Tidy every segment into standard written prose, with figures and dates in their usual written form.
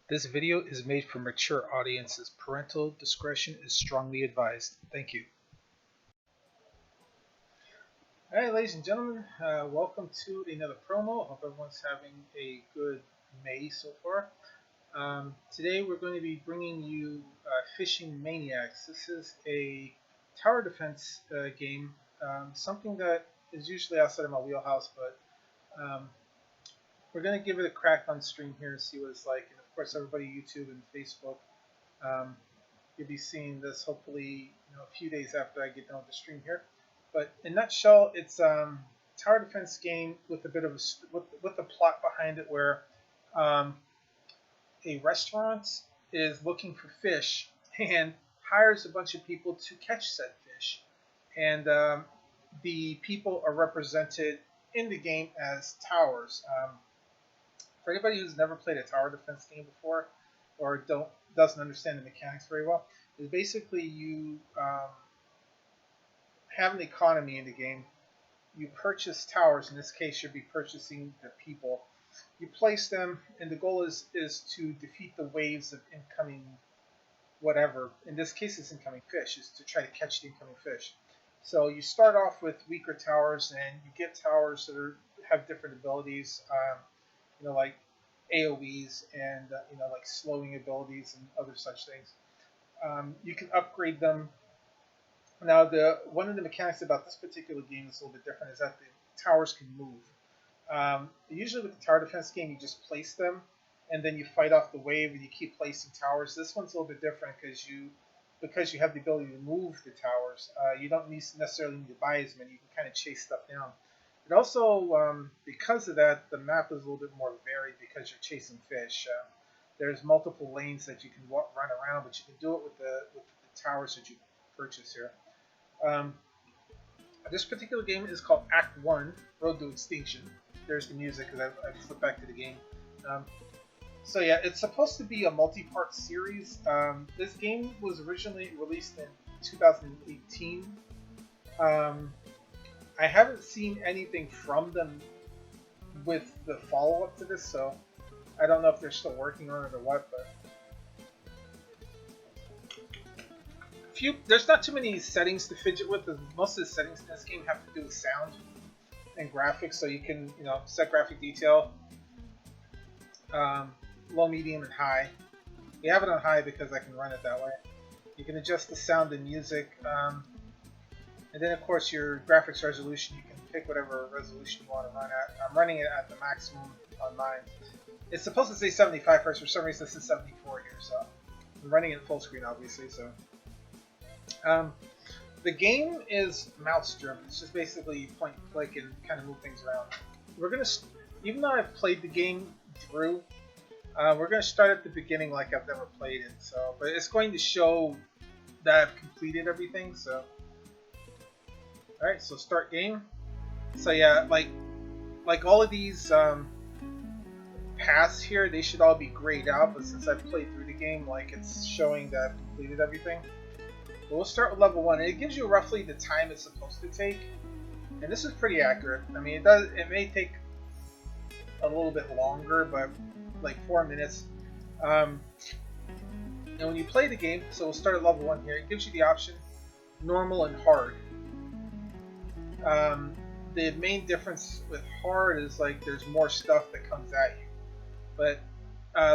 This video is made for mature audiences. Parental discretion is strongly advised. Thank you. Alright, ladies and gentlemen, welcome to another promo. Hope everyone's having a good May so far. Today we're going to be bringing you Fishing Maniacs. This is a tower defense game, something that is usually outside of my wheelhouse, but we're going to give it a crack on stream here and see what it's like. And of course, everybody YouTube and Facebook, you'll be seeing this hopefully a few days after I get done with the stream here. But in a nutshell, it's a tower defense game with a bit of with a plot behind it where a restaurant is looking for fish and hires a bunch of people to catch said fish. And the people are represented in the game as towers. For anybody who's never played a tower defense game before or doesn't understand the mechanics very well, is basically you have an economy in the game. You purchase towers. In this case, you'll be purchasing the people. You place them, and the goal is to defeat the waves of incoming whatever. In this case, it's incoming fish. Is to try to catch the incoming fish. So you start off with weaker towers, and you get towers that have different abilities. Like AoEs and like slowing abilities and other such things. You can upgrade them. Now, one of the mechanics about this particular game that's a little bit different is that the towers can move. Usually with the tower defense game, you just place them, and then you fight off the wave, and you keep placing towers. This one's a little bit different because you have the ability to move the towers. You don't necessarily need to buy as many. You can kind of chase stuff down. It also, because of that, the map is a little bit more varied because you're chasing fish. There's multiple lanes that you can run around, but you can do it with the towers that you purchase here. This particular game is called Act 1, Road to Extinction. There's the music because I flipped back to the game. So yeah, it's supposed to be a multi-part series. This game was originally released in 2018. I haven't seen anything from them with the follow-up to this, so I don't know if they're still working on it or what, but there's not too many settings to fidget with. Most of the settings in this game have to do with sound and graphics, so you can set graphic detail, low, medium, and high. You have it on high because I can run it that way. You can adjust the sound and music. And then, of course, your graphics resolution, you can pick whatever resolution you want to run at. I'm running it at the maximum on mine. It's supposed to say 75 first. For some reason, this is 74 here, so I'm running it full screen, obviously. So, the game is mouse-driven. It's just basically point and click and kind of move things around. Even though I've played the game through, we're gonna start at the beginning like I've never played it. So, but it's going to show that I've completed everything. So. Alright, so start game. So yeah, like all of these paths here, they should all be grayed out, but since I've played through the game, like it's showing that I've completed everything. But we'll start with level 1, and it gives you roughly the time it's supposed to take. And this is pretty accurate. I mean, it may take a little bit longer, but like 4 minutes. And when you play the game, so we'll start at level 1 here, it gives you the option normal and hard. The main difference with hard is like there's more stuff that comes at you, but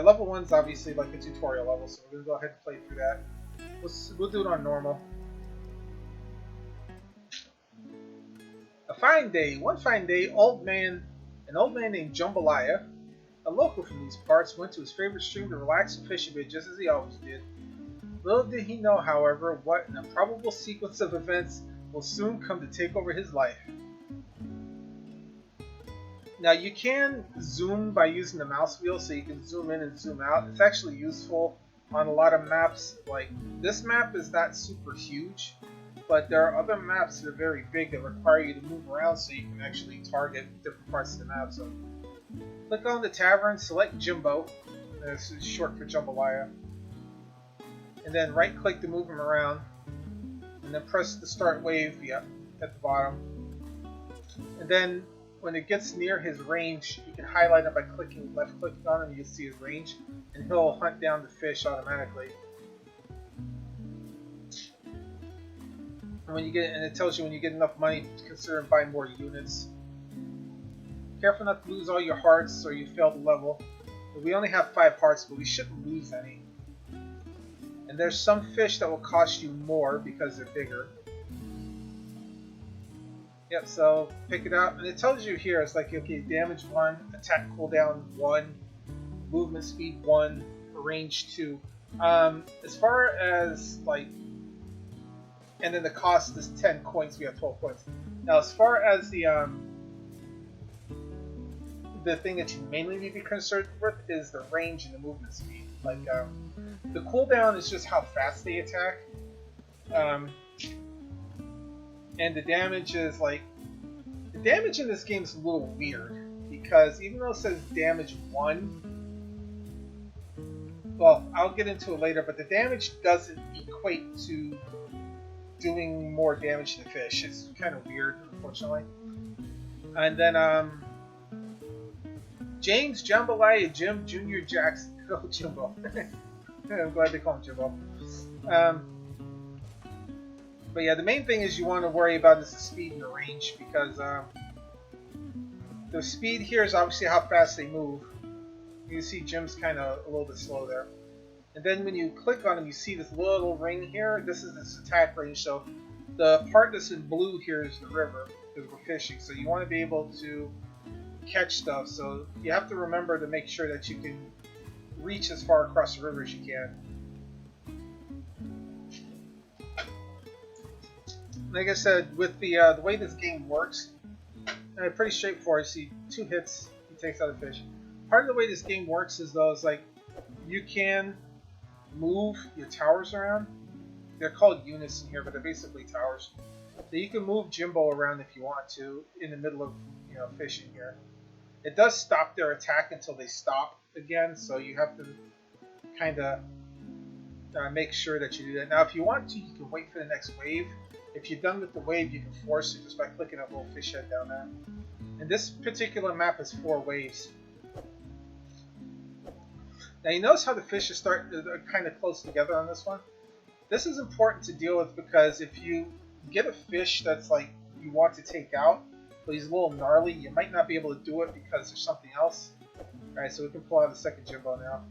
level 1's obviously like a tutorial level, so we're gonna go ahead and play through that. We'll do it on normal. One fine day, an old man named Jambalaya, a local from these parts, went to his favorite stream to relax and fish a bit, just as he always did. Little did he know, however, what an improbable sequence of events will soon come to take over his life. Now you can zoom by using the mouse wheel, so you can zoom in and zoom out. It's actually useful on a lot of maps. Like this map is not super huge, but there are other maps that are very big that require you to move around so you can actually target different parts of the map. So click on the tavern, select Jimbo, this is short for Jambalaya, and then right click to move him around. And then press the start wave at the bottom. And then when it gets near his range, you can highlight it by left clicking on him. You see his range, and he'll hunt down the fish automatically. And when you get, and it tells you when you get enough money, consider buying more units. Careful not to lose all your hearts, or you fail the level. We only have 5 hearts, but we shouldn't lose any. And there's some fish that will cost you more because they're bigger. Yep, so pick it up, and it tells you here, it's like, okay, damage 1, attack cooldown 1, movement speed 1, range 2. As far as, like, and then the cost is 10 coins, we have 12 coins. Now, as far as the thing that you mainly need to be concerned with is the range and the movement speed. Like, the cooldown is just how fast they attack. And the damage is like, the damage in this game is a little weird because even though it says damage 1, well, I'll get into it later, but the damage doesn't equate to doing more damage to the fish. It's kind of weird, unfortunately. And then James Jambalaya Jim Jr. Jackson. Oh, Jimbo. I'm glad they call him Jimbo. But yeah, the main thing is you want to worry about is the speed and the range, because the speed here is obviously how fast they move. You can see Jim's kind of a little bit slow there. And then when you click on him, you see this little ring here. This is this attack range. So the part that's in blue here is the river, because we're fishing. So you want to be able to catch stuff. So you have to remember to make sure that you can reach as far across the river as you can. Like I said, with the way this game works, pretty straightforward. You see 2 hits, he takes out a fish. Part of the way this game works is though, it's like you can move your towers around. They're called units in here, but they're basically towers. So you can move Jimbo around if you want to in the middle of, you know, fishing here. It does stop their attack until they stop again, so you have to kind of make sure that you do that. Now, if you want to, you can wait for the next wave. If you're done with the wave, you can force it just by clicking that little fish head down there. And this particular map is 4 waves. Now you notice how the fish are kind of close together on this one? This is important to deal with because if you get a fish that's like you want to take out, but he's a little gnarly, you might not be able to do it because there's something else. Alright, so we can pull out a second Jimbo now.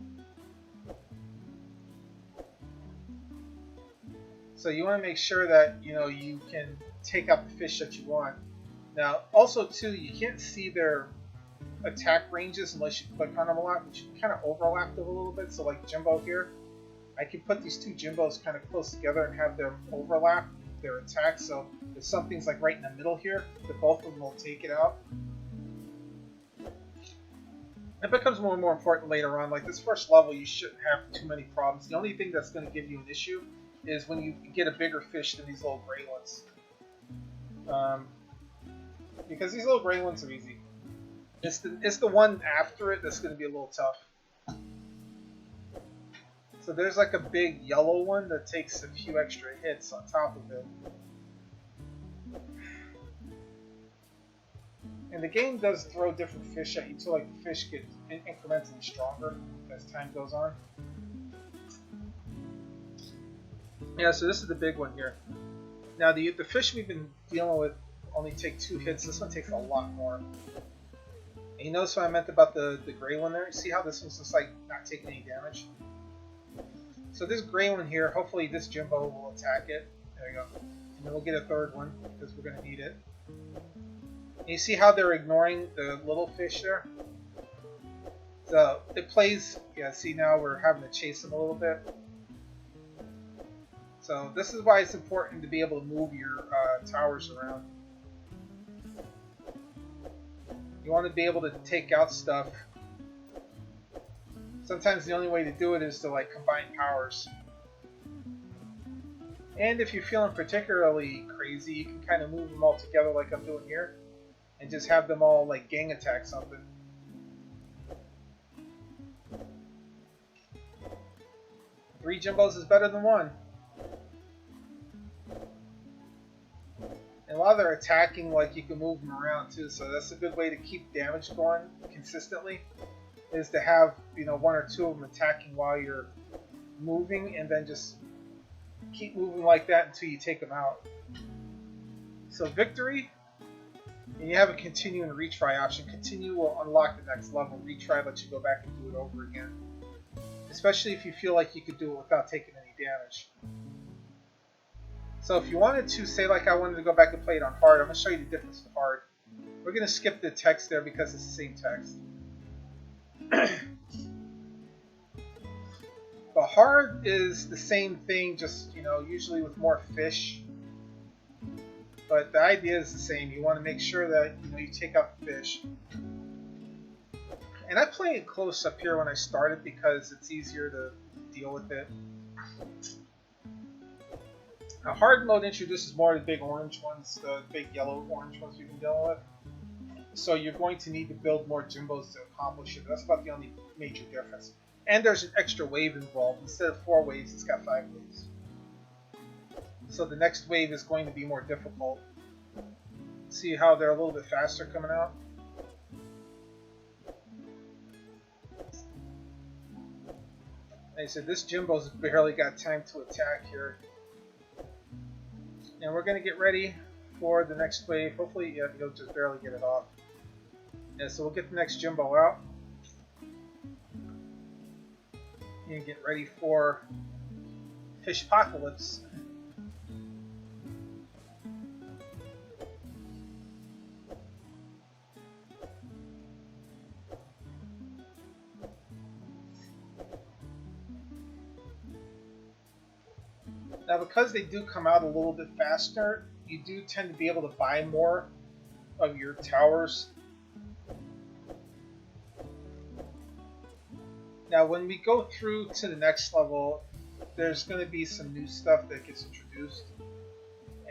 So you want to make sure that, you know, you can take out the fish that you want. Now, also too, you can't see their attack ranges unless you click on them a lot, which kind of overlap them a little bit. So like Jimbo here, I can put these 2 Jimbos kind of close together and have them overlap their attacks. So if something's like right in the middle here, the both of them will take it out. It becomes more and more important later on. Like this first level, you shouldn't have too many problems. The only thing that's going to give you an issue is when you get a bigger fish than these little gray ones. Because these little gray ones are easy. It's the one after it that's going to be a little tough. So there's like a big yellow one that takes a few extra hits on top of it. And the game does throw different fish at you too, like the fish get incrementally stronger as time goes on. Yeah, so this is the big one here. Now the fish we've been dealing with only take 2 hits. This one takes a lot more. And you notice what I meant about the gray one there? You see how this one's just like not taking any damage? So this gray one here, hopefully this Jimbo will attack it. There you go. And then we'll get a 3rd one because we're going to need it. And you see how they're ignoring the little fish there? So it plays, yeah, see now we're having to chase them a little bit. So this is why it's important to be able to move your towers around. You want to be able to take out stuff. Sometimes the only way to do it is to like combine powers. And if you're feeling particularly crazy, you can kind of move them all together like I'm doing here. And just have them all like gang attack something. Three Jimbos is better than 1. And while they're attacking, like, you can move them around too, so that's a good way to keep damage going consistently, is to have, you know, one or two of them attacking while you're moving, and then just keep moving like that until you take them out. So victory, and you have a continue and retry option. Continue will unlock the next level. Retry lets you go back and do it over again, especially if you feel like you could do it without taking any damage. So if you wanted to, say like I wanted to go back and play it on hard, I'm going to show you the difference with hard. We're going to skip the text there because it's the same text. But hard is the same thing, just, you know, usually with more fish. But the idea is the same. You want to make sure that, you know, you take out the fish. And I play it close up here when I start it because it's easier to deal with it. Now, hard mode introduces more of the big orange ones, the big yellow-orange ones you've been dealing with. So you're going to need to build more Jimbos to accomplish it. That's about the only major difference. And there's an extra wave involved. Instead of 4 waves, it's got 5 waves. So the next wave is going to be more difficult. See how they're a little bit faster coming out? Like I said, this Jimbo's barely got time to attack here. And we're going to get ready for the next wave. Hopefully, yeah, he'll just barely get it off. Yeah, so we'll get the next Jimbo out. And get ready for Fish Apocalypse. Now, because they do come out a little bit faster, you do tend to be able to buy more of your towers. Now, when we go through to the next level, there's going to be some new stuff that gets introduced,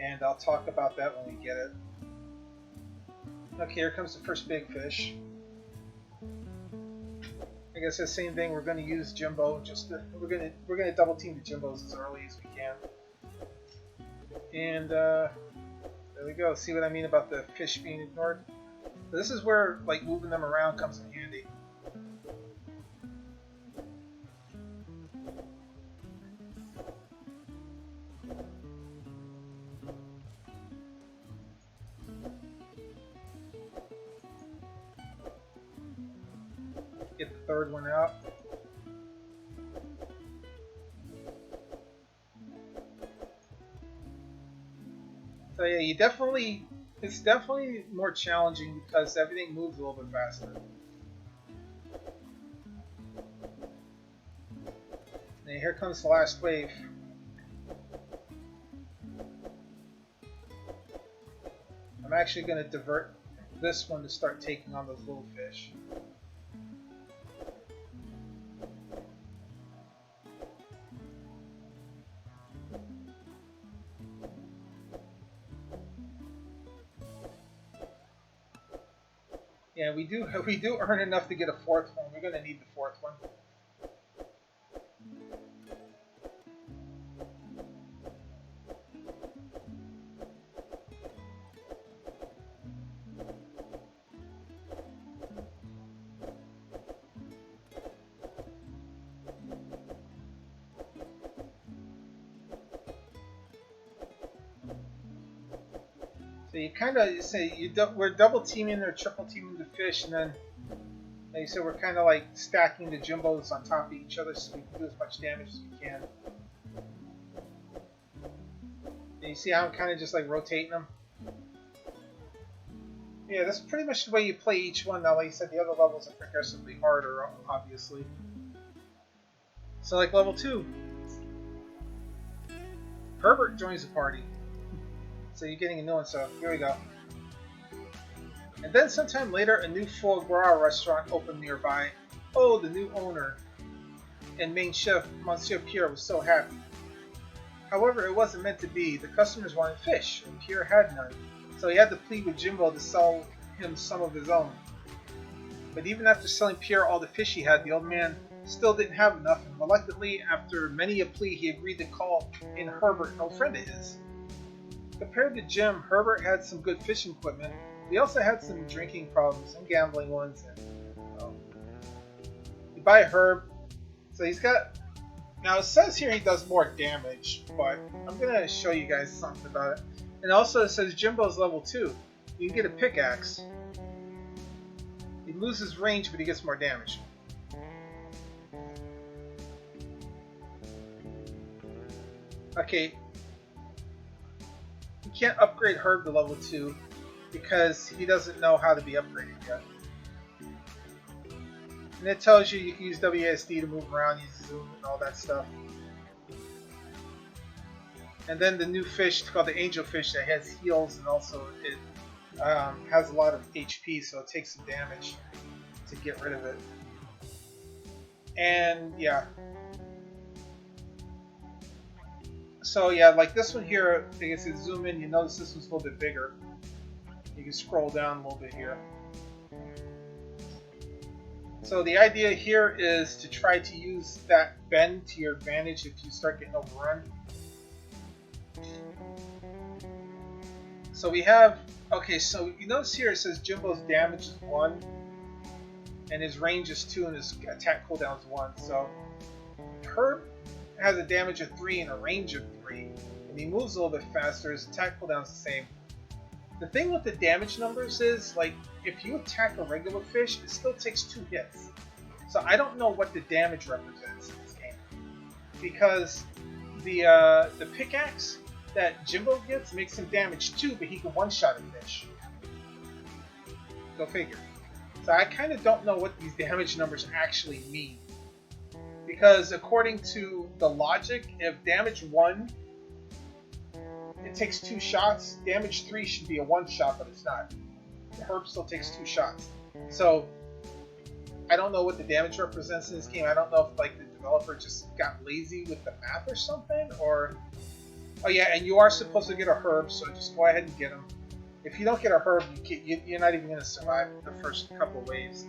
and I'll talk about that when we get it. Okay, here comes the first big fish. I guess the same thing. We're going to use Jimbo. We're going to double team the Jimbos as early as we can. And there we go. See what I mean about the fish being ignored? So this is where, like, moving them around comes in handy. Get the third one out. So yeah, it's definitely more challenging because everything moves a little bit faster. And here comes the last wave. I'm actually going to divert this one to start taking on those little fish. Yeah, we do earn enough to get a fourth one. We're going to need the fourth one. So you kind of say we're double teaming or triple teaming the fish, and then, like you said, we're kind of like stacking the Jimbos on top of each other so we can do as much damage as we can. And you see how I'm kind of just like rotating them? Yeah, that's pretty much the way you play each one. Now, like you said, the other levels are progressively harder, obviously. So, like level 2, Herbert joins the party. So you're getting a new one, so here we go. And then sometime later, a new foie gras restaurant opened nearby. Oh, the new owner and main chef, Monsieur Pierre, was so happy. However, it wasn't meant to be. The customers wanted fish, and Pierre had none. So he had to plead with Jimbo to sell him some of his own. But even after selling Pierre all the fish he had, the old man still didn't have enough, and reluctantly, after many a plea, he agreed to call in Herbert, an old friend of his. compared to Jim, Herbert had some good fishing equipment. He also had some drinking problems and gambling ones. And, you buy Herb, so he's got. Now it says here he does more damage, but I'm gonna show you guys something about it. And also it says Jimbo's level 2. You can get a pickaxe. He loses range, but he gets more damage. Okay. You can't upgrade Herb to level 2 because he doesn't know how to be upgraded yet. And it tells you you can use WASD to move around, use zoom and all that stuff. And then the new fish called the angel fish that has heals, and also it has a lot of HP, so it takes some damage to get rid of it. And yeah. So yeah, like this one here, I guess you zoom in, you notice this one's a little bit bigger. You can scroll down a little bit here. So the idea here is to try to use that bend to your advantage if you start getting overrun. So we have, okay, so you notice here it says Jimbo's damage is 1, and his range is 2, and his attack cooldown is 1. So Herb has a damage of 3 and a range of 3, and he moves a little bit faster. His attack cooldown is the same. The thing with the damage numbers is, like, if you attack a regular fish, it still takes 2 hits. So I don't know what the damage represents in this game, because the pickaxe that Jimbo gets makes him damage 2, but he can one-shot a fish. Go figure. So I kind of don't know what these damage numbers actually mean, because according to the logic, if damage 1 it takes 2 shots, damage 3 should be a 1-shot, but it's not. The Herb still takes 2 shots. So I don't know what the damage represents in this game. I don't know if like the developer just got lazy with the math or something, or oh yeah, and you are supposed to get a Herb, so just go ahead and get him. If you don't get a Herb, you're not even going to survive the first couple of waves.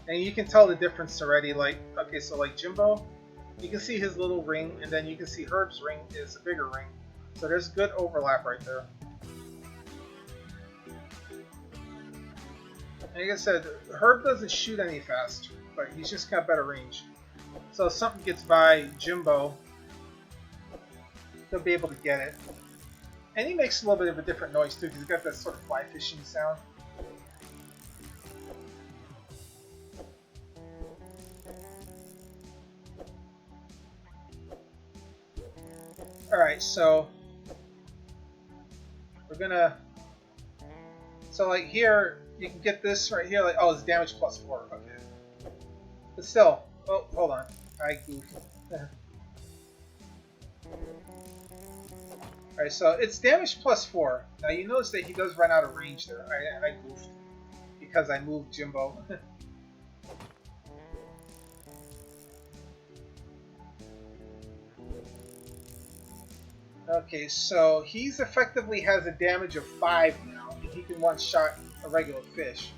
And you can tell the difference already. Like, okay, so like Jimbo, you can see his little ring, and then you can see Herb's ring is a bigger ring. So there's good overlap right there. Like I said, Herb doesn't shoot any faster, but he's just got better range. So if something gets by Jimbo, he'll be able to get it. And he makes a little bit of a different noise too, because he's got that sort of fly fishing sound. Alright, so we're gonna, so like here, you can get this right here, like, oh, it's damage plus 4, okay. But still, oh, hold on, I goofed. Alright, so it's damage plus 4. Now you notice that he does run out of range there. I goofed because I moved Jimbo. Okay, so he's effectively has a damage of 5 now. He can one-shot a regular fish.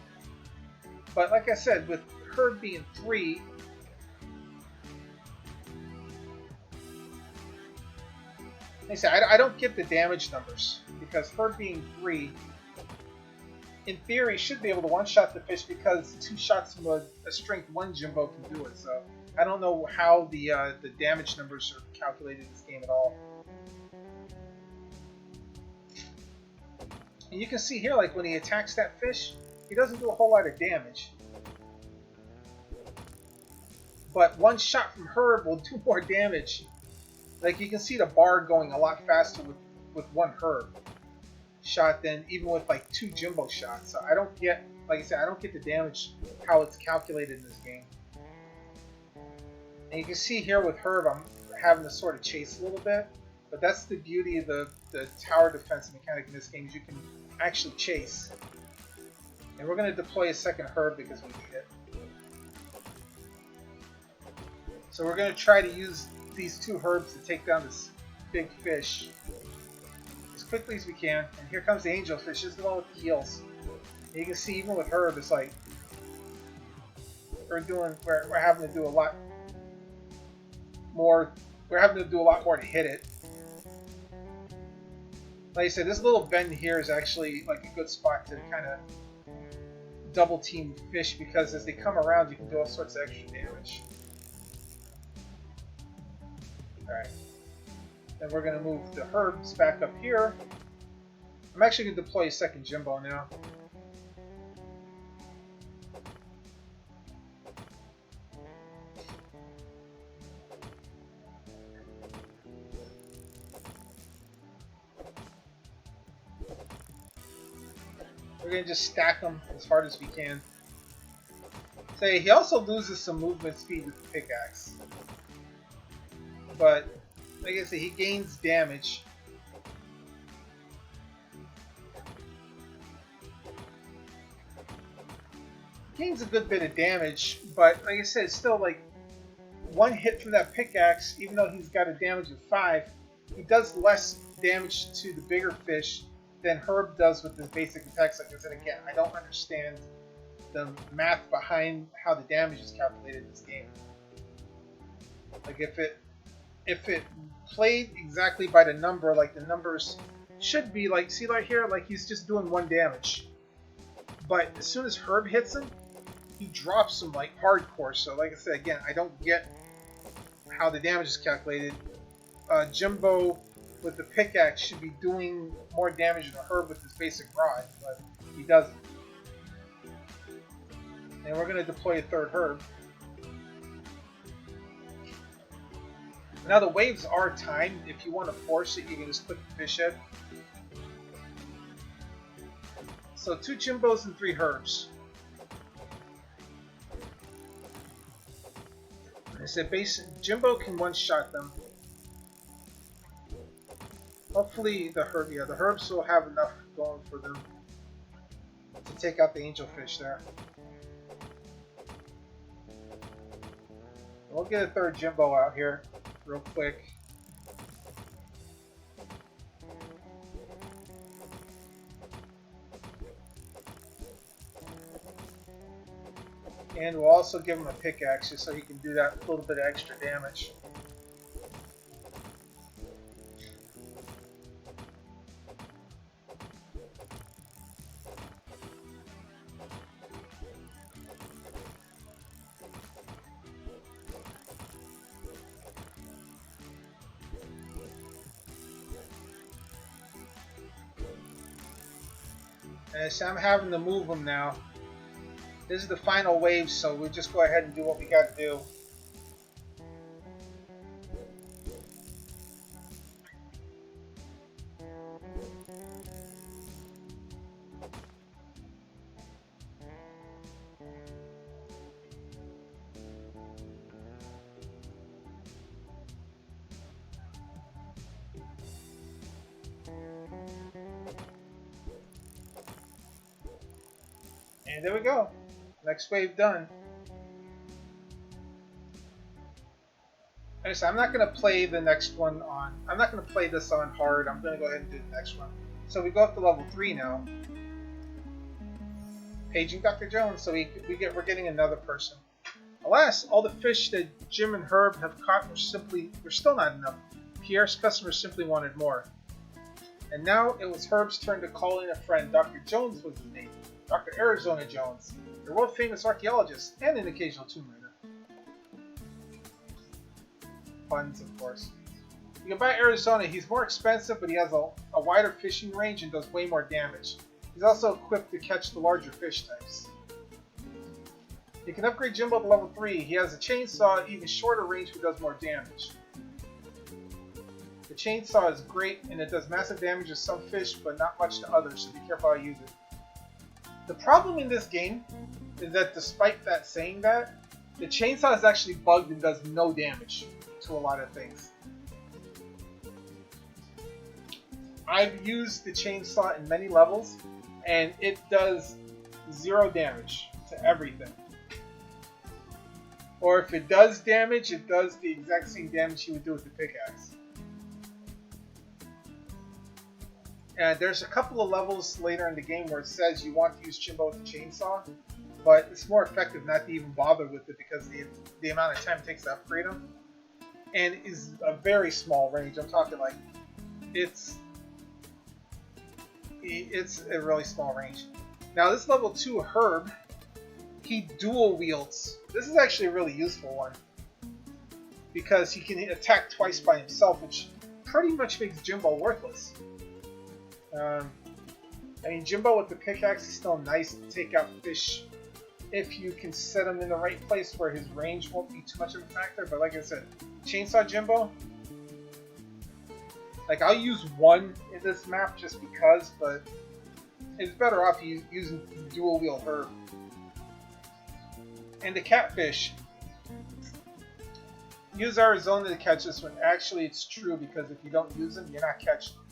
But like I said, with Herb being 3, like I said, I don't get the damage numbers, because Herb being 3, in theory, should be able to one-shot the fish, because 2 shots from a strength 1 Jimbo can do it. So I don't know how the damage numbers are calculated in this game at all. And you can see here, like when he attacks that fish, he doesn't do a whole lot of damage. But 1 shot from Herb will do more damage. Like you can see the bar going a lot faster with 1 Herb shot than even with like 2 Jimbo shots. So I don't get, like I said, I don't get the damage, how it's calculated in this game. And you can see here with Herb, I'm having to sort of chase a little bit. But that's the beauty of the tower defense mechanic in this game, is you can actually chase. And we're going to deploy a second Herb because we need it. So we're going to try to use these 2 Herbs to take down this big fish as quickly as we can. And here comes the angel fish. This is the one with the heels. And you can see even with Herb, it's like we're having to do a lot more. We're having to do a lot more to hit it. Like I said, this little bend here is actually like a good spot to kind of double team fish, because as they come around, you can do all sorts of extra damage. Alright. Then we're going to move the herbs back up here. I'm actually going to deploy a second Jimbo now. We're going to just stack them as hard as we can. Say, he also loses some movement speed with the pickaxe. But, like I said, he gains damage. He gains a good bit of damage, but like I said, it's still like one hit from that pickaxe, even though he's got a damage of 5, he does less damage to the bigger fish than Herb does with his basic attacks. Like I said, again, I don't understand the math behind how the damage is calculated in this game. Like if it played exactly by the number, like the numbers should be, like, see right here, like he's just doing 1 damage. But as soon as Herb hits him, he drops him like hardcore. So like I said, again, I don't get how the damage is calculated. Jimbo with the pickaxe should be doing more damage than Herb with his basic rod, but he doesn't. And we're going to deploy a third Herb. Now the waves are timed. If you want to force it, you can just put the fish in. So 2 Jimbos and 3 Herbs. I said Jimbo can one-shot them. Hopefully the Herbs will have enough going for them to take out the angelfish there. We'll get a third Jimbo out here real quick. And we'll also give him a pickaxe just so he can do that little bit of extra damage. And so I'm having to move him now. This is the final wave, so we'll just go ahead and do what we got to do. And there we go. Next wave done. So I'm not going to play the next one on. I'm not going to play this on hard. I'm going to go ahead and do the next one. So we go up to level 3 now. Paging Dr. Jones. So we're getting another person. Alas, all the fish that Jim and Herb have caught were still not enough. Pierre's customers simply wanted more. And now it was Herb's turn to call in a friend. Dr. Jones was his name. Dr. Arizona Jones, a world-famous archaeologist and an occasional tomb raider. Puns, of course. You can buy Arizona. He's more expensive, but he has a wider fishing range and does way more damage. He's also equipped to catch the larger fish types. You can upgrade Jimbo to level 3. He has a chainsaw, even shorter range, but does more damage. The chainsaw is great, and it does massive damage to some fish, but not much to others, so be careful how you use it. The problem in this game is that despite that saying that, the chainsaw is actually bugged and does no damage to a lot of things. I've used the chainsaw in many levels, and it does 0 damage to everything. Or if it does damage, it does the exact same damage you would do with the pickaxe. And there's a couple of levels later in the game where it says you want to use Jimbo with the chainsaw, but it's more effective not to even bother with it because the amount of time it takes to upgrade them. And is a very small range. I'm talking like it's it's a really small range. Now this level 2 Herb, he dual wields. This is actually a really useful one because he can attack twice by himself, which pretty much makes Jimbo worthless. I mean, Jimbo with the pickaxe is still nice to take out fish if you can set him in the right place where his range won't be too much of a factor. But like I said, Chainsaw Jimbo, like I'll use one in this map just because, but it's better off using dual wield Herb. And the catfish, use Arizona to catch this one. Actually, it's true because if you don't use them, you're not catching them.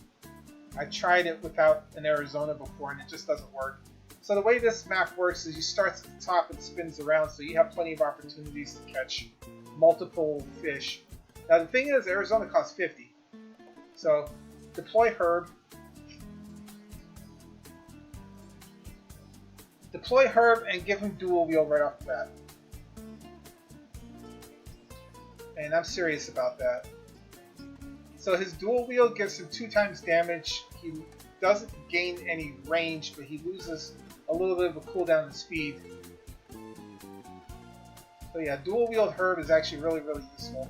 I tried it without an Arizona before and it just doesn't work. So the way this map works is you start at the top and spins around, so you have plenty of opportunities to catch multiple fish. Now the thing is, Arizona costs 50. So deploy Herb. Deploy Herb and give him dual wield right off the bat. And I'm serious about that. So his dual wield gives him 2 times damage. He doesn't gain any range, but he loses a little bit of a cooldown in speed. So yeah, dual wield Herb is actually really, really useful.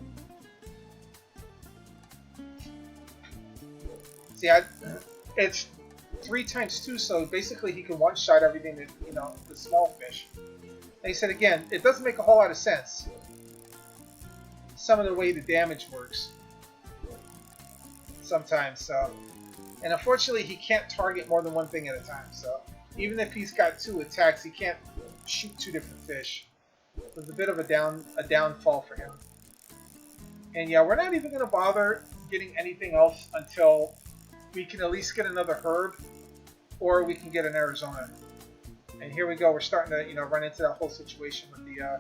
See, it's 3 times 2, so basically he can one-shot everything that, you know, the small fish. And he said again, it doesn't make a whole lot of sense, some of the way the damage works sometimes. So, and unfortunately he can't target more than one thing at a time, so even if he's got 2 attacks, he can't shoot 2 different fish. It's a bit of a downfall for him. And yeah, we're not even going to bother getting anything else until we can at least get another Herb, or we can get an Arizona. And here we go. We're starting to, you know, run into that whole situation with the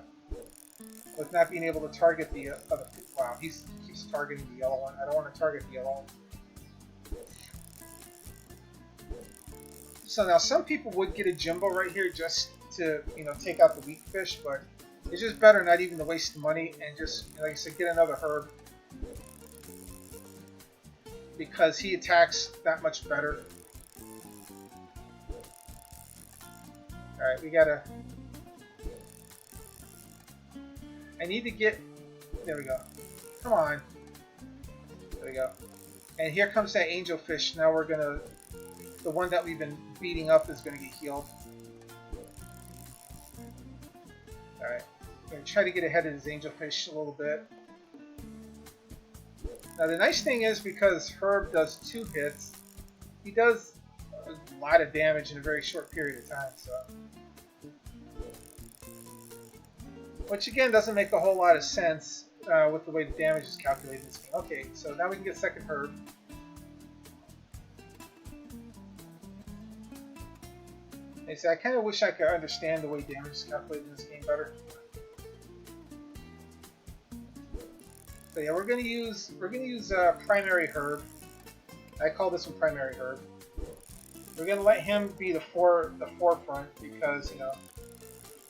with not being able to target the other. Wow, he keeps targeting the yellow one. I don't want to target the yellow one. So now some people would get a Jimbo right here just to, you know, take out the weak fish, but it's just better not even to waste the money and just, like I said, get another Herb, because he attacks that much better. Alright, we gotta... I need to get... There we go. Come on. There we go. And here comes that angelfish. Now we're gonna... The one that we've been beating up is gonna get healed. Alright. I'm gonna try to get ahead of this angelfish a little bit. Now the nice thing is, because Herb does 2 hits, he does a lot of damage in a very short period of time, so... Which again doesn't make a whole lot of sense with the way the damage is calculated in this game. Okay, so now we can get second Herb. I say I kind of wish I could understand the way damage is calculated in this game better. So yeah, we're gonna use primary Herb. I call this one primary Herb. We're gonna let him be the forefront because, you know,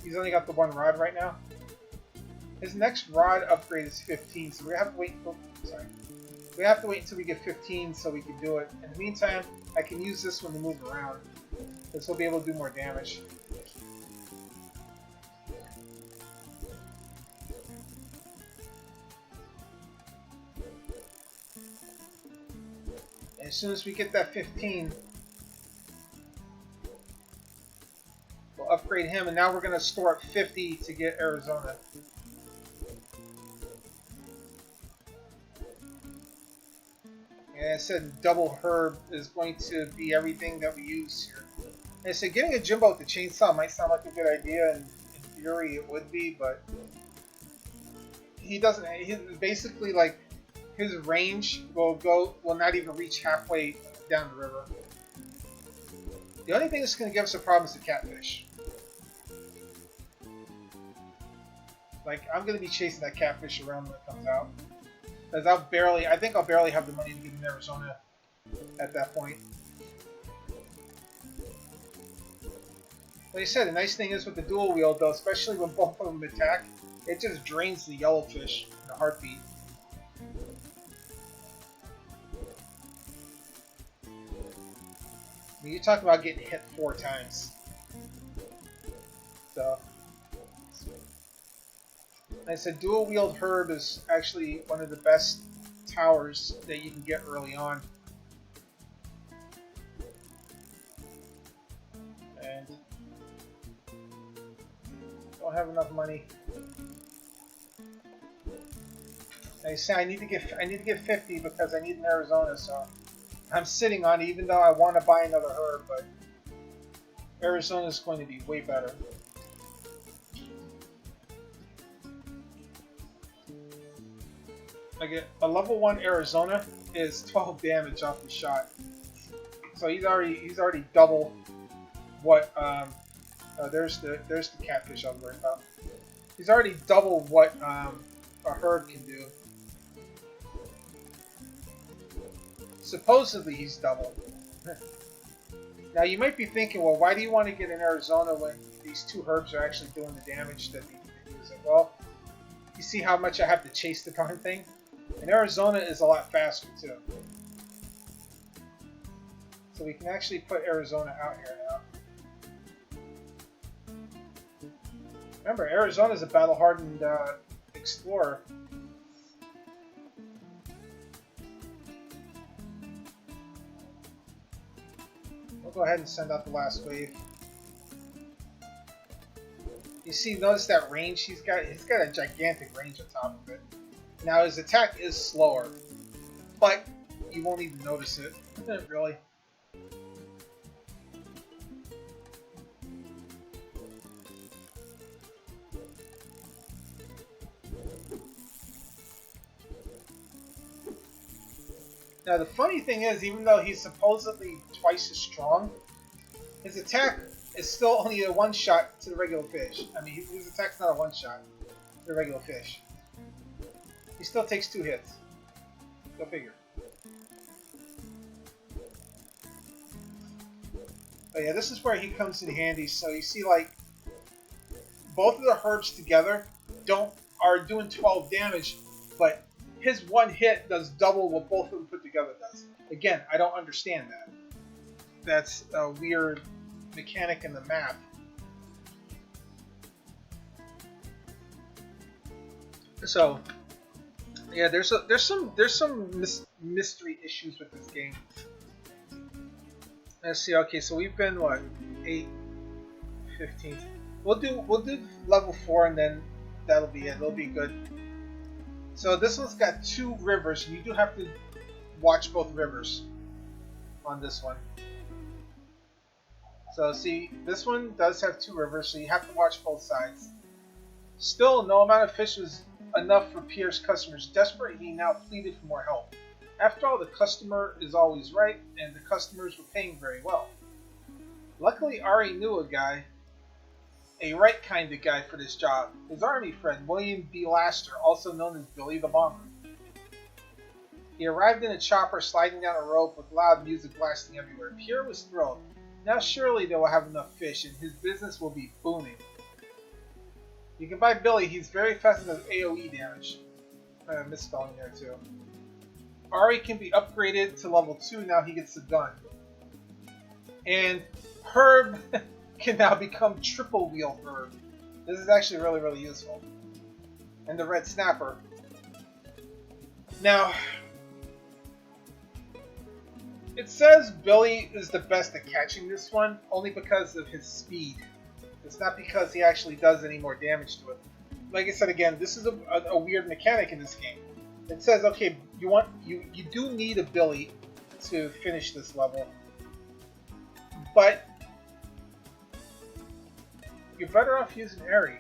he's only got the 1 rod right now. His next rod upgrade is 15, so we have to wait. We have to wait until we get 15 so we can do it. In the meantime, I can use this one to move around, because he'll be able to do more damage. And as soon as we get that 15, we'll upgrade him, and now we're going to store up 50 to get Arizona. And I said double Herb is going to be everything that we use here. And I said getting a Jimbo with the chainsaw might sound like a good idea, and in theory it would be, but he doesn't. He basically, like, his range will not even reach halfway down the river. The only thing that's going to give us a problem is the catfish. Like, I'm going to be chasing that catfish around when it comes out. Because I think I'll barely have the money to get in Arizona at that point. Like I said, the nice thing is with the dual wield, though, especially when both of them attack, it just drains the yellowfish in a heartbeat. mean, you're talking about getting hit 4 times. So, like I said, dual wield herb is actually one of the best towers that you can get early on. And don't have enough money. Like I say, I need to get 50 because I need an Arizona, so I'm sitting on it, even though I want to buy another herb, but Arizona is going to be way better. I get a level 1 Arizona is 12 damage off the shot, so he's already double what. There's the catfish I was worried about. He's already double what a herb can do. Supposedly he's double. Now you might be thinking, well, why do you want to get an Arizona when these 2 herbs are actually doing the damage that they need to use it? Well, you see how much I have to chase the darn thing? And Arizona is a lot faster too. So we can actually put Arizona out here now. Remember, Arizona is a battle-hardened explorer. We'll go ahead and send out the last wave. You see, notice that range he's got a gigantic range on top of it. Now his attack is slower, but you won't even notice it, really. Now the funny thing is, even though he's supposedly twice as strong, his attack is still only a 1-shot to the regular fish. I mean, his attack's not a 1-shot to the regular fish. He still takes 2 hits. Go figure. But yeah, this is where he comes in handy. So you see, like, both of the herbs together are doing 12 damage, but his 1 hit does double what both of them put together does. Again, I don't understand that. That's a weird mechanic in the map. So yeah, there's some mystery issues with this game. Let's see. Okay, so we've been what, 8, 15. We'll do level 4 and then that'll be it. It'll be good. So this one's got 2 rivers, and you do have to watch both rivers on this one. So see, this one does have 2 rivers, so you have to watch both sides. Still, no amount of fish was enough for Pierre's customers. Desperate, he now pleaded for more help. After all, the customer is always right, and the customers were paying very well. Luckily, Ari knew a guy, a right kind of guy for this job. His army friend, William B. Laster, also known as Billy the Bomber. He arrived in a chopper sliding down a rope with loud music blasting everywhere. Pierre was thrilled. Now surely they will have enough fish, and his business will be booming. You can buy Billy. He's very fast and does AoE damage. Misspelling there too. Ari can be upgraded to level 2. Now he gets the gun. And Herb can now become triple wheel Herb. This is actually really, really useful. And the red snapper. Now, it says Billy is the best at catching this one, only because of his speed. It's not because he actually does any more damage to it. Like I said again, this is a weird mechanic in this game. It says, okay, you do need a Billy to finish this level, but you're better off using Ari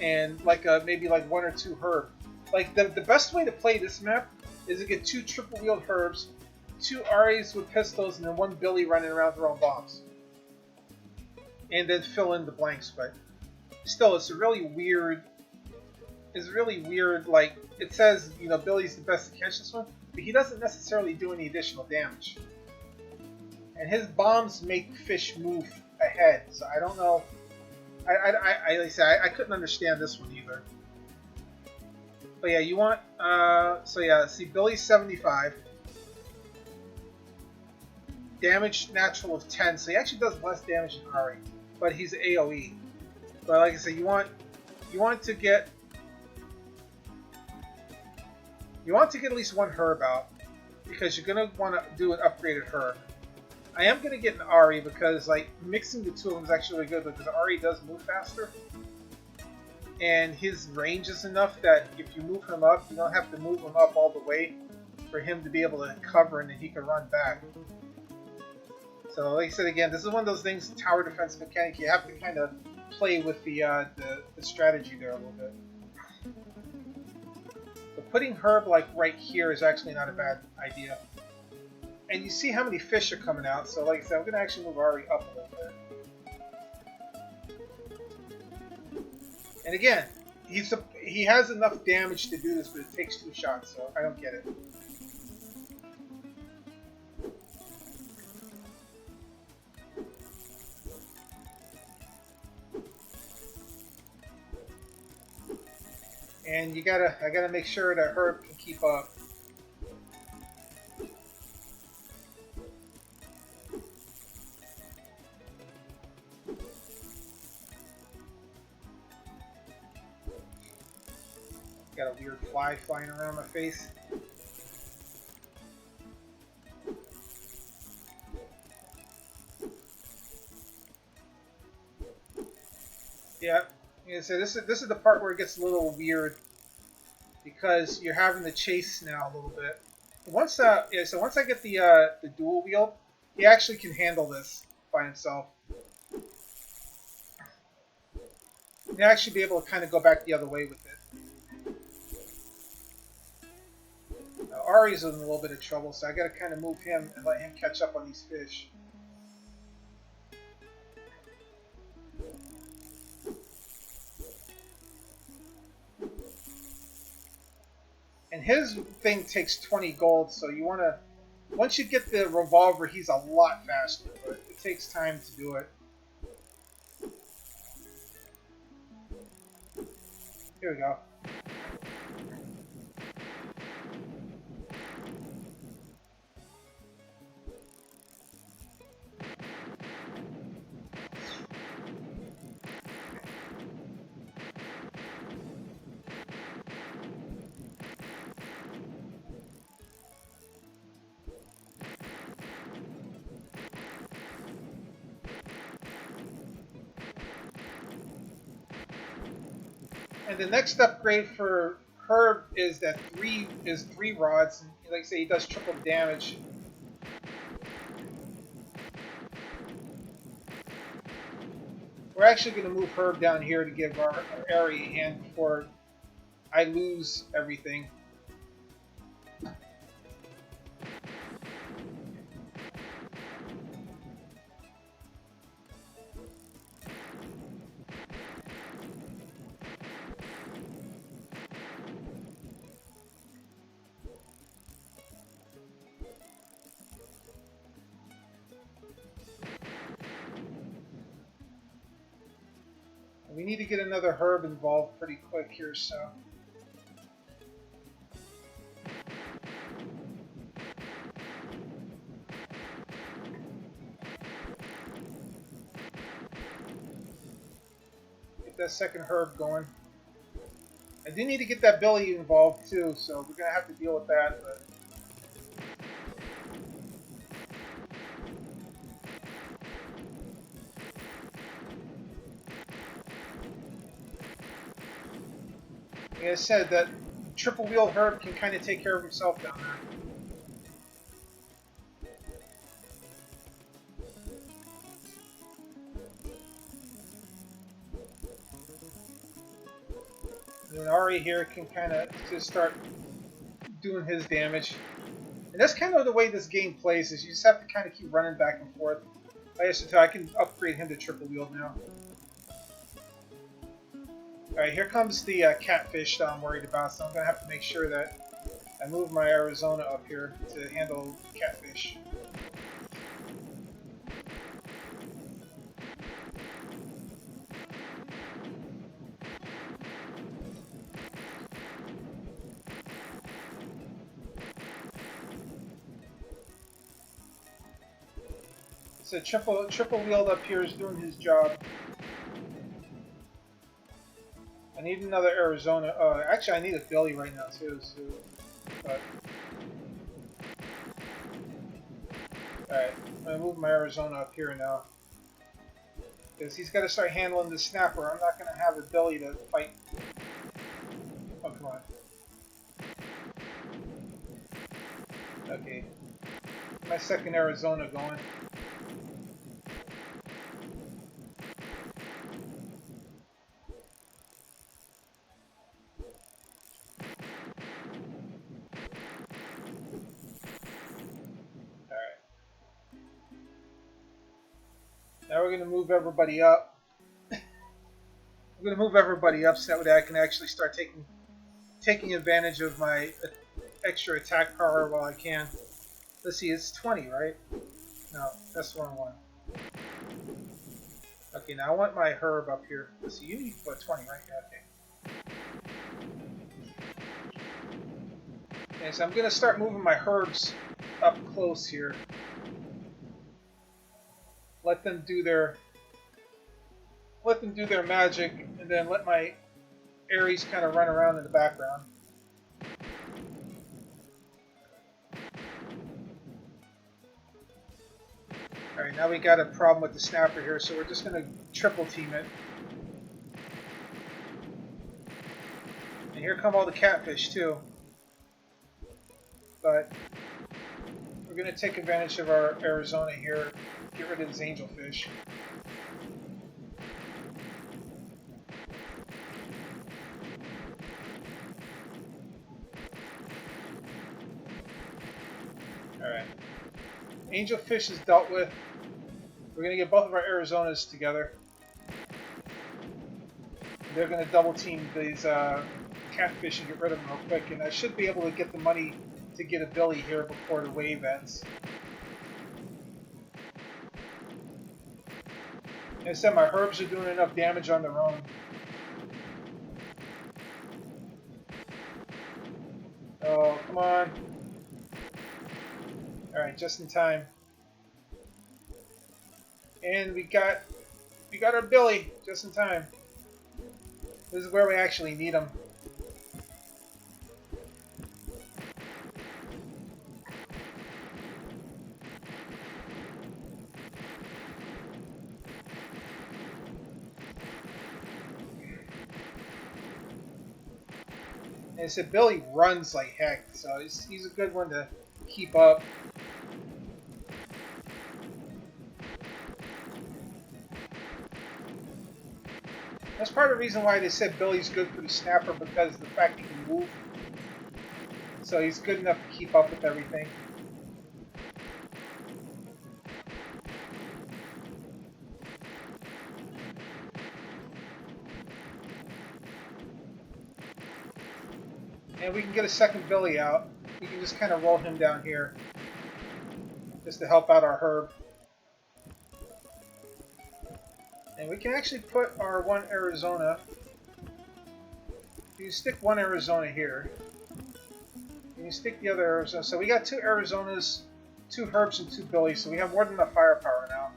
and like maybe like 1 or 2 herb. Like the best way to play this map is to get 2 triple wheeled herbs, 2 Aris with pistols, and then 1 Billy running around throwing bombs, and then fill in the blanks. But still, it's really weird. It's really weird. Like it says, you know, Billy's the best to catch this one, but he doesn't necessarily do any additional damage. And his bombs make fish move ahead, so I don't know. Like I said, I couldn't understand this one either. But yeah, you want so yeah, see, Billy's 75. damage natural of 10, so he actually does less damage than Ari, but he's AoE. But like I said, you want to get at least one herb out, because you're gonna want to do an upgraded herb. I am gonna get an Ari because like mixing the two of them is actually really good, because Ari does move faster, and his range is enough that if you move him up, you don't have to move him up all the way for him to be able to cover, and then he can run back. So like I said again, this is one of those things, tower defense mechanic, you have to kind of play with the strategy there a little bit. But putting herb like right here is actually not a bad idea. And you see how many fish are coming out, so like I said, I'm going to actually move Ari up a little bit. And again, he has enough damage to do this, but it takes 2 shots, so I don't get it. And I gotta make sure that herb can keep up. Got a weird fly flying around my face. Yeah. So this is the part where it gets a little weird, because you're having to chase now a little bit. Once so once I get the dual wield, he actually can handle this by himself. He'll actually be able to kind of go back the other way with it. Now, Ari's in a little bit of trouble, so I got to kind of move him and let him catch up on these fish. And his thing takes 20 gold, so you want to... Once you get the revolver, he's a lot faster, but it takes time to do it. Here we go. And the next upgrade for Herb is that 3 rods, and like I say, he does triple damage. We're actually going to move Herb down here to give our Ari a hand before I lose everything. We need to get another herb involved pretty quick here, so. Get that second herb going. I do need to get that Billy involved too, so we're going to have to deal with that. But like I said, that triple wheel herb can kind of take care of himself down there. And then Ari here can kind of just start doing his damage. And that's kind of the way this game plays, is you just have to kind of keep running back and forth. Like I said, I can upgrade him to triple wheel now. Alright, here comes the catfish that I'm worried about, so I'm going to have to make sure that I move my Arizona up here to handle catfish. So triple wheeled up here is doing his job. I need another Arizona. Actually, I need a Billy right now too. So, but all right, I'm gonna move my Arizona up here now because he's got to start handling the snapper. I'm not gonna have a Billy to fight. Oh, come on. Okay, my second Arizona going. Alright. Now we're going to move everybody up. I'm going to move everybody up so that way I can actually start taking advantage of my extra attack power while I can. Let's see, it's 20, right? No, that's the wrong one. Okay, now I want my herb up here. Let's see, you need what, 20, right? Yeah, okay. Okay, so I'm going to start moving my herbs up close here. Let them do their magic, and then let my Aries kind of run around in the background. Alright, now we got a problem with the snapper here, so we're just going to triple team it. And here come all the catfish too. But we're going to take advantage of our Arizona here, get rid of this angelfish. Alright. Angelfish is dealt with. We're going to get both of our Arizonas together. They're going to double team these catfish and get rid of them real quick. And I should be able to get the money to get a Billy here before the wave ends. Like I said, my herbs are doing enough damage on their own. Oh, come on. Alright, just in time. And we got our Billy just in time. This is where we actually need him. And I said Billy runs like heck, so he's a good one to keep up. That's part of the reason why they said Billy's good for the snapper, because of the fact he can move. So he's good enough to keep up with everything. And we can get a second Billy out. We can just kind of roll him down here, just to help out our herb. And we can actually put our one Arizona. You stick one Arizona here. And you stick the other Arizona. So we got two Arizonas, two herbs, and two Billies. So we have more than enough firepower now.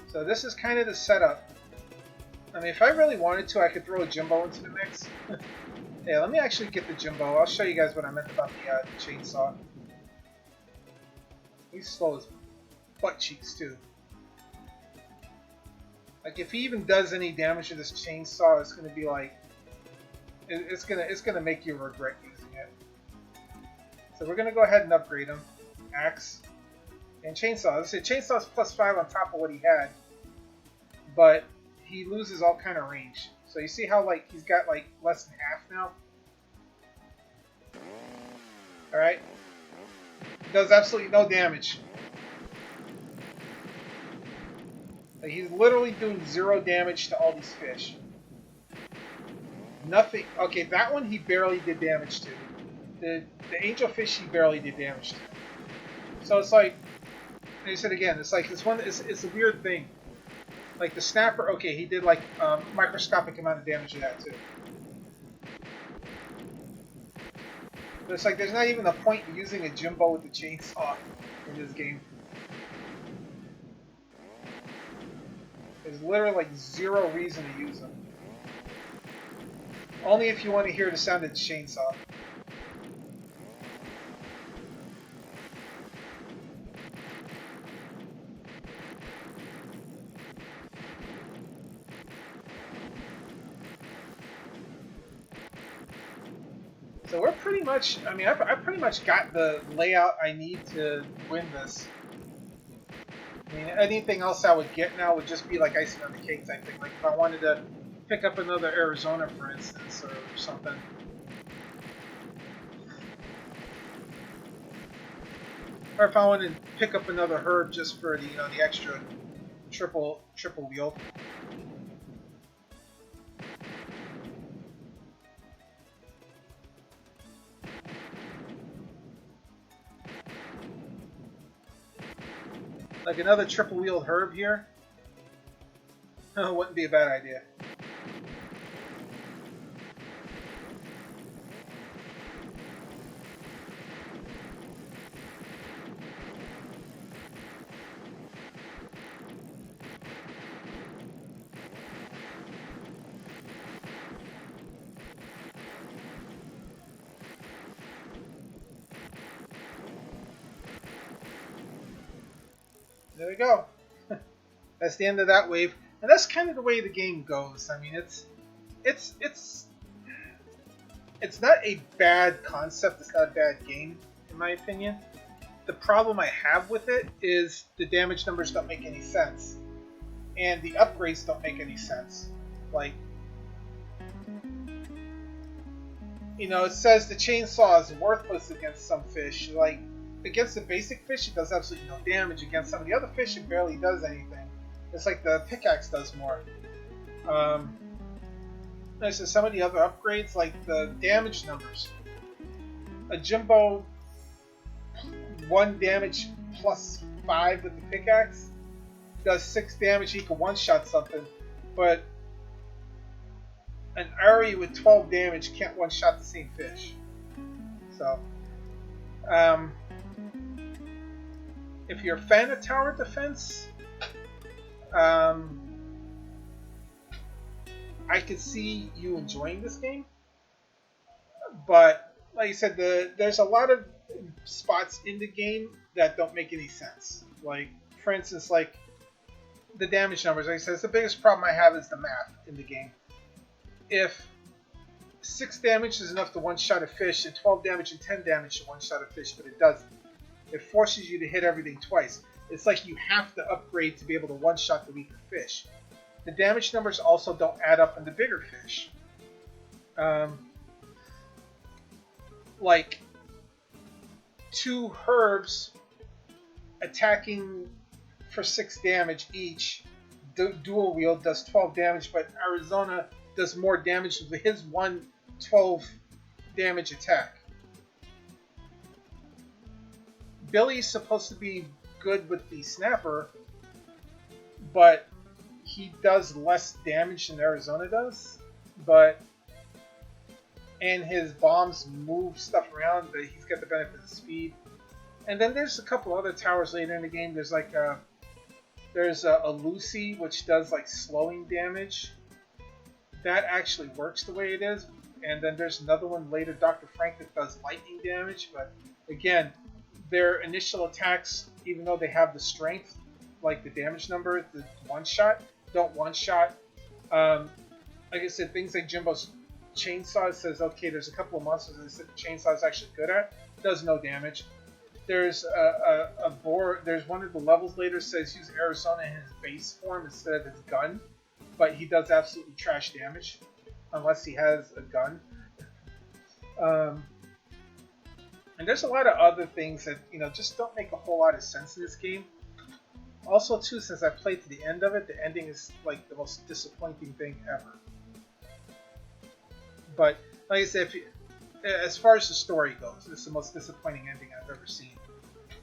So this is kind of the setup. I mean, if I really wanted to, I could throw a Jimbo into the mix. Yeah, let me actually get the Jimbo. I'll show you guys what I meant about the chainsaw. He's slow as butt cheeks too. Like if he even does any damage to this chainsaw, it's gonna be like it's gonna make you regret using it. So we're gonna go ahead and upgrade him. Axe and chainsaw. Let's say chainsaw's +5 on top of what he had, but he loses all kind of range. So you see how like he's got like less than half now. All right, does absolutely no damage. Like he's literally doing 0 damage to all these fish. Nothing. Okay, that one he barely did damage to. The angelfish he barely did damage to. So it's like I said again, it's like this one. It's a weird thing. Like the snapper, okay, he did like microscopic amount of damage to that too. But it's like there's not even a point in using a Jimbo with the chainsaw in this game. There's literally like zero reason to use them. Only if you want to hear the sound of the chainsaw. So we're pretty much, I mean, I pretty much got the layout I need to win this. I mean, anything else I would get now would just be like icing on the cake type thing. Like if I wanted to pick up another Arizona, for instance, or something. Or if I wanted to pick up another herb just for the, you know, the extra triple wheel. Like another triple wheeled herb here. Wouldn't be a bad idea. There we go. That's the end of that wave, and that's kind of the way the game goes. I mean, it's not a bad concept. It's not a bad game, in my opinion. The problem I have with it is the damage numbers don't make any sense, and the upgrades don't make any sense. Like, you know, it says the chainsaw is worthless against some fish. Like, against the basic fish, it does absolutely no damage. Against some of the other fish, it barely does anything. It's like the pickaxe does more. There's some of the other upgrades, like the damage numbers. A Jimbo 1 damage plus 5 with the pickaxe does 6 damage. He can one-shot something, but an Ari with 12 damage can't one-shot the same fish. So, if you're a fan of tower defense, I could see you enjoying this game, but like I said, there's a lot of spots in the game that don't make any sense. Like, for instance, like the damage numbers. Like I said, the biggest problem I have is the math in the game. If 6 damage is enough to one-shot a fish, and 12 damage and 10 damage to one-shot a fish, but it doesn't. It forces you to hit everything twice. It's like you have to upgrade to be able to one-shot the weaker fish. The damage numbers also don't add up in the bigger fish. Like 2 herbs attacking for 6 damage each. Dual wield does 12 damage, but Arizona does more damage with his 1 12 damage attack. Billy's supposed to be good with the snapper, but he does less damage than Arizona does. And his bombs move stuff around, but he's got the benefit of speed. And then there's a couple other towers later in the game. There's like there's a Lucy, which does like slowing damage. That actually works the way it is. And then there's another one later, Dr. Frank, that does lightning damage. But again, their initial attacks, even though they have the strength, like the damage number, the one-shot, don't one-shot. Like I said, things like Jimbo's chainsaw says, okay, there's a couple of monsters that the chainsaw is actually good at. Does no damage. There's a boar. There's one of the levels later says use Arizona in his base form instead of his gun, but he does absolutely trash damage unless he has a gun. And there's a lot of other things that, you know, just don't make a whole lot of sense in this game. Also, too, since I played to the end of it, the ending is like the most disappointing thing ever. But like I said, as far as the story goes, it's the most disappointing ending I've ever seen.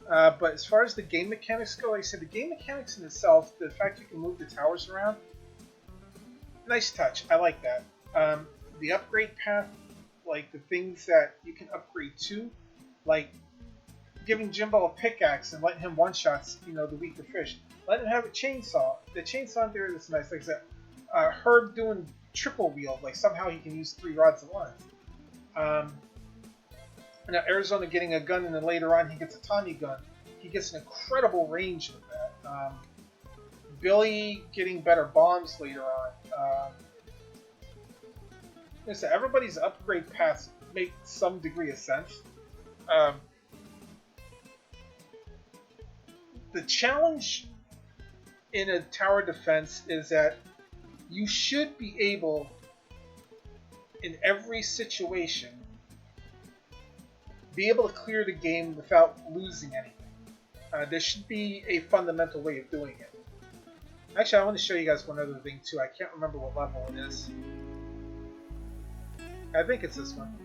But as far as the game mechanics go, like I said, the game mechanics in itself, the fact you can move the towers around, nice touch. I like that. The upgrade path like the things that you can upgrade to, like giving Jimbo a pickaxe and letting him one-shots, the weaker fish. Let him have a chainsaw. The chainsaw in there is nice. Like I said, Herb doing triple wield, like somehow he can use 3 rods at once. Now Arizona getting a gun, and then later on he gets a Tommy gun. He gets an incredible range with that. Billy getting better bombs later on. Listen, everybody's upgrade paths make some degree of sense. The challenge in a tower defense is that you should be able, in every situation, be able to clear the game without losing anything. There should be a fundamental way of doing it. Actually, I want to show you guys one other thing too. I can't remember what level it is. I think it's this one.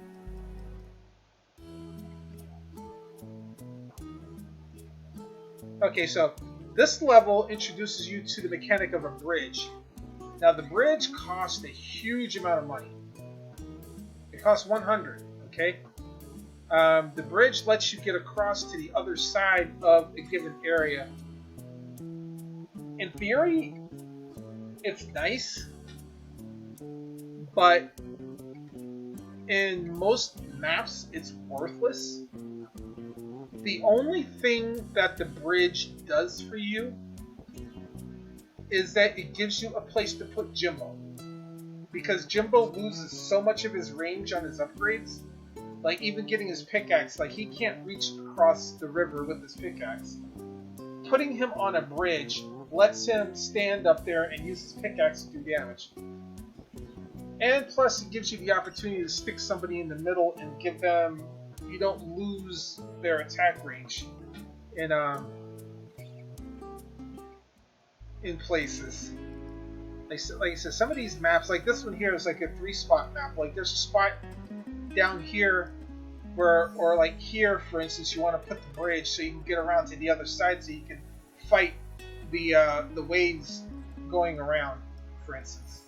Okay, so this level introduces you to the mechanic of a bridge. Now the bridge costs a huge amount of money. It costs 100, okay? The bridge lets you get across to the other side of a given area. In theory, it's nice, but in most maps, it's worthless. The only thing that the bridge does for you is that it gives you a place to put Jimbo. Because Jimbo loses so much of his range on his upgrades, like even getting his pickaxe, like he can't reach across the river with his pickaxe. Putting him on a bridge lets him stand up there and use his pickaxe to do damage. And plus it gives you the opportunity to stick somebody in the middle and give them, you don't lose their attack range in places. Like I said, some of these maps, like this one here is like a 3-spot map. Like there's a spot down here where, or like here for instance, you want to put the bridge so you can get around to the other side so you can fight the waves going around, for instance.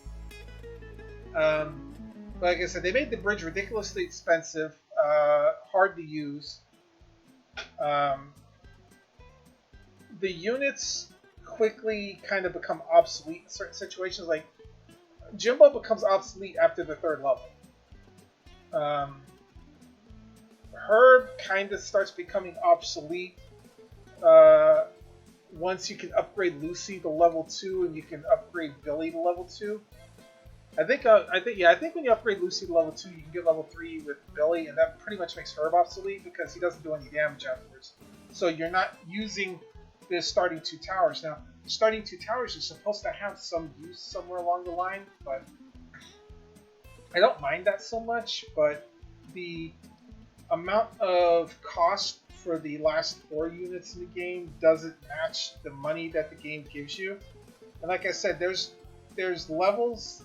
Like I said, they made the bridge ridiculously expensive, hard to use. The units quickly kind of become obsolete in certain situations. Like Jimbo becomes obsolete after the 3rd level. Herb kind of starts becoming obsolete once you can upgrade Lucy to level 2 and you can upgrade Billy to level 2. I think when you upgrade Lucy to level 2, you can get level 3 with Billy, and that pretty much makes Herb obsolete because he doesn't do any damage afterwards. So you're not using the starting 2 towers. Now, starting 2 towers is supposed to have some use somewhere along the line, but I don't mind that so much. But the amount of cost for the last 4 units in the game doesn't match the money that the game gives you. And like I said, there's levels.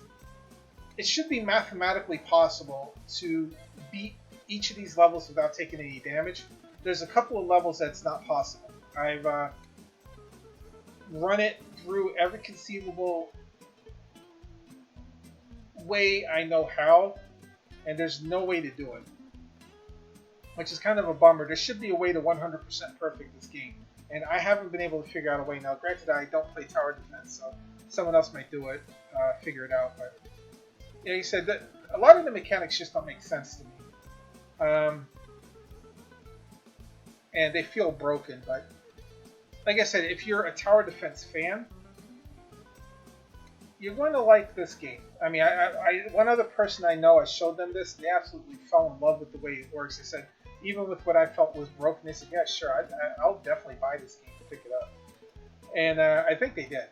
It should be mathematically possible to beat each of these levels without taking any damage. There's a couple of levels that's not possible. I've run it through every conceivable way I know how, and there's no way to do it, which is kind of a bummer. There should be a way to 100% perfect this game, and I haven't been able to figure out a way. Now, granted, I don't play tower defense, so someone else might do it, figure it out, but yeah, you said that a lot of the mechanics just don't make sense to me. And they feel broken, but like I said, if you're a tower defense fan, you're going to like this game. I mean, one other person I know, I showed them this, and they absolutely fell in love with the way it works. They said, even with what I felt was broken, they said, yeah, sure, I'll definitely buy this game and pick it up. And I think they did.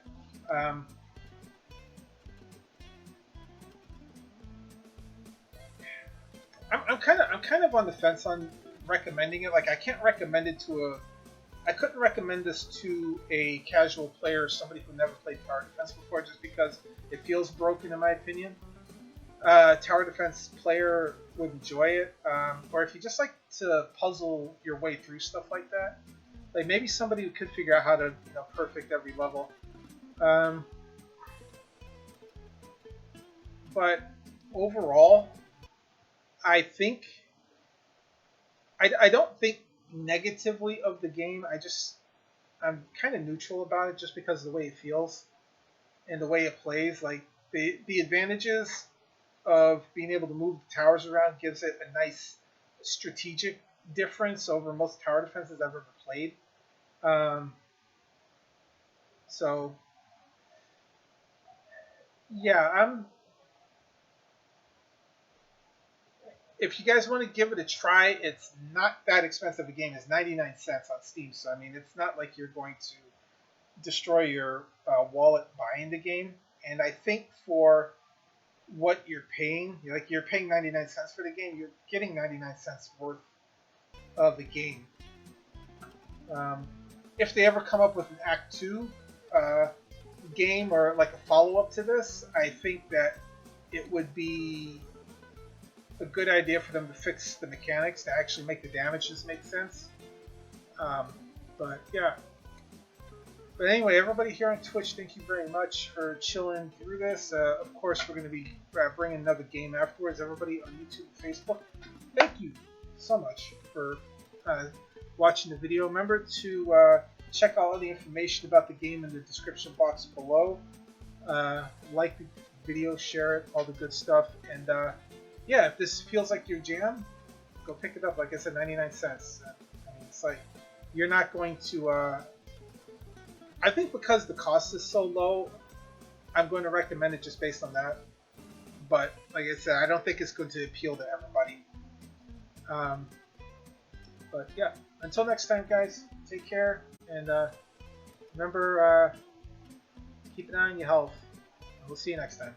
I'm kind of on the fence on recommending it. Like I couldn't recommend this to a casual player or somebody who never played tower defense before, just because it feels broken in my opinion. Tower defense player would enjoy it, or if you just like to puzzle your way through stuff like that, like maybe somebody who could figure out how to perfect every level. But overall, I think I don't think negatively of the game. I'm kind of neutral about it just because of the way it feels and the way it plays. Like the advantages of being able to move the towers around gives it a nice strategic difference over most tower defenses I've ever played. Um, so yeah, if you guys want to give it a try, it's not that expensive a game. It's 99 cents on Steam, so I mean, it's not like you're going to destroy your wallet buying the game. And I think for what you're paying, like you're paying 99 cents for the game, you're getting 99 cents worth of the game. Um, if they ever come up with an Act 2 game or like a follow-up to this, I think that it would be a good idea for them to fix the mechanics to actually make the damages make sense. Um, but yeah. But anyway, everybody here on Twitch, thank you very much for chilling through this. Of course, we're going to be bringing another game afterwards. Everybody on YouTube and Facebook, thank you so much for watching the video. Remember to check out all the information about the game in the description box below. Like the video, share it, all the good stuff. And yeah, if this feels like your jam, go pick it up. Like I said, 99 cents. I mean, it's like you're not going to... I think because the cost is so low, I'm going to recommend it just based on that. But like I said, I don't think it's going to appeal to everybody. But yeah, until next time, guys, take care. And remember, keep an eye on your health. We'll see you next time.